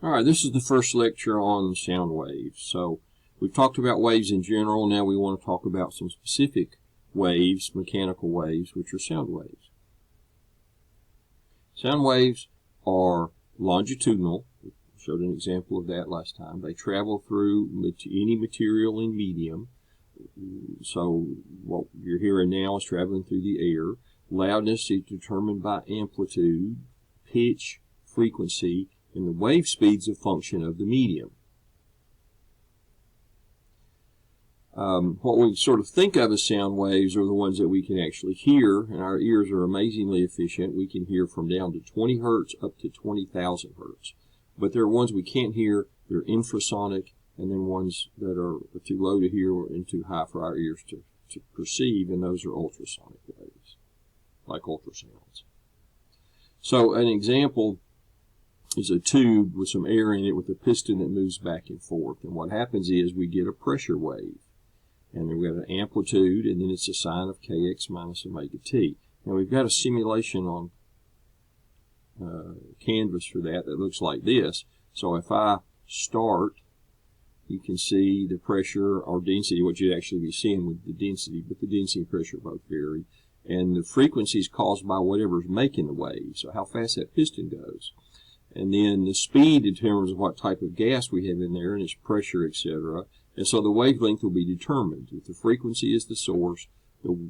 All right, this is the first lecture on sound waves. So we've talked about waves in general. Now we want to talk about some specific waves, mechanical waves, which are sound waves. Sound waves are longitudinal. We showed an example of that last time. They travel through any material and medium. So what you're hearing now is traveling through the air. Loudness is determined by amplitude, pitch, frequency, and the wave speed's a function of the medium. What we sort of think of as sound waves are the ones that we can actually hear, and our ears are amazingly efficient. We can hear from down to 20 hertz up to 20,000 hertz. But there are ones we can't hear, they're infrasonic, and then ones that are too low to hear and too high for our ears to perceive, and those are ultrasonic waves, like ultrasounds. So an example is a tube with some air in it with a piston that moves back and forth. And what happens is we get a pressure wave. And then we have an amplitude, and then it's a sine of kx minus omega t. Now we've got a simulation on canvas for that looks like this. So if I start, you can see the pressure or density, what you'd actually be seeing with the density, but the density and pressure both vary. And the frequency is caused by whatever's making the wave, so how fast that piston goes. And then the speed determines what type of gas we have in there and its pressure, etc. And so the wavelength will be determined. If the frequency is the source, the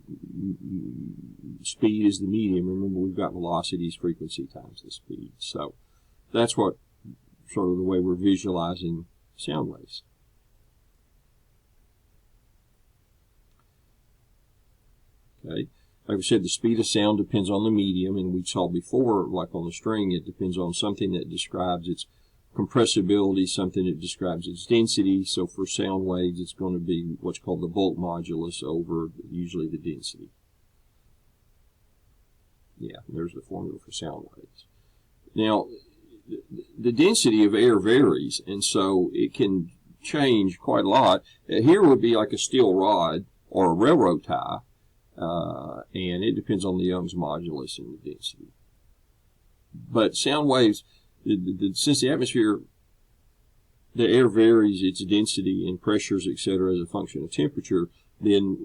speed is the medium. Remember, we've got velocities, frequency times the speed. So that's what sort of the way we're visualizing sound waves. Okay. Like we said, the speed of sound depends on the medium, and we saw before, like on the string, it depends on something that describes its compressibility, something that describes its density. So for sound waves, it's going to be what's called the bulk modulus over usually the density. Yeah, there's the formula for sound waves. Now, the density of air varies, and so it can change quite a lot. Here would be like a steel rod or a railroad tie. And it depends on the Young's modulus and the density. But sound waves, since the atmosphere, the air varies its density and pressures, etc., as a function of temperature, then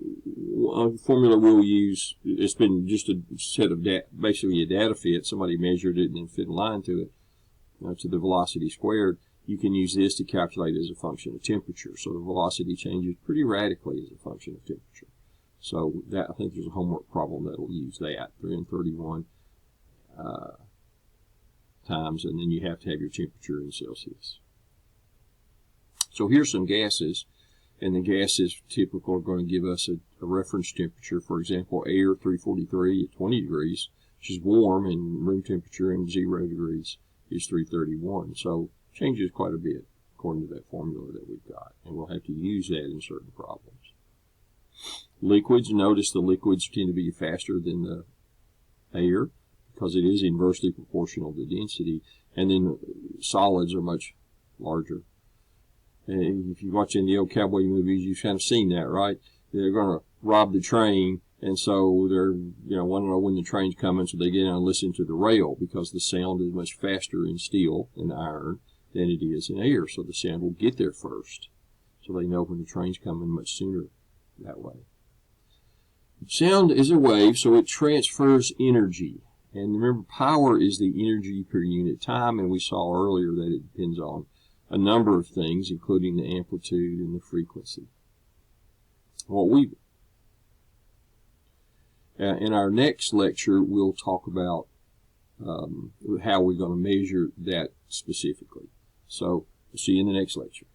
a formula we'll use, it's been just a set of basically a data fit. Somebody measured it and then fit a line to it, to the velocity squared. You can use this to calculate as a function of temperature. So the velocity changes pretty radically as a function of temperature. So that, I think there's a homework problem that will use that, 331 times, and then you have to have your temperature in Celsius. So here's some gases, and the gases typical are going to give us a reference temperature. For example, air 343 at 20 degrees, which is warm, and room temperature in 0 degrees is 331. So changes quite a bit according to that formula that we've got, and we'll have to use that in certain problems. Liquids, notice the liquids tend to be faster than the air because it is inversely proportional to density, and then solids are much larger. And if you're watching the old cowboy movies, you've kind of seen that, right? They're going to rob the train, and so they're, want to know when the train's coming, so they get in and listen to the rail because the sound is much faster in steel and iron than it is in air, so the sound will get there first, so they know when the train's coming much sooner that way. Sound is a wave, so it transfers energy. And remember, power is the energy per unit time, and we saw earlier that it depends on a number of things, including the amplitude and the frequency. In our next lecture, we'll talk about how we're going to measure that specifically. So, we'll see you in the next lecture.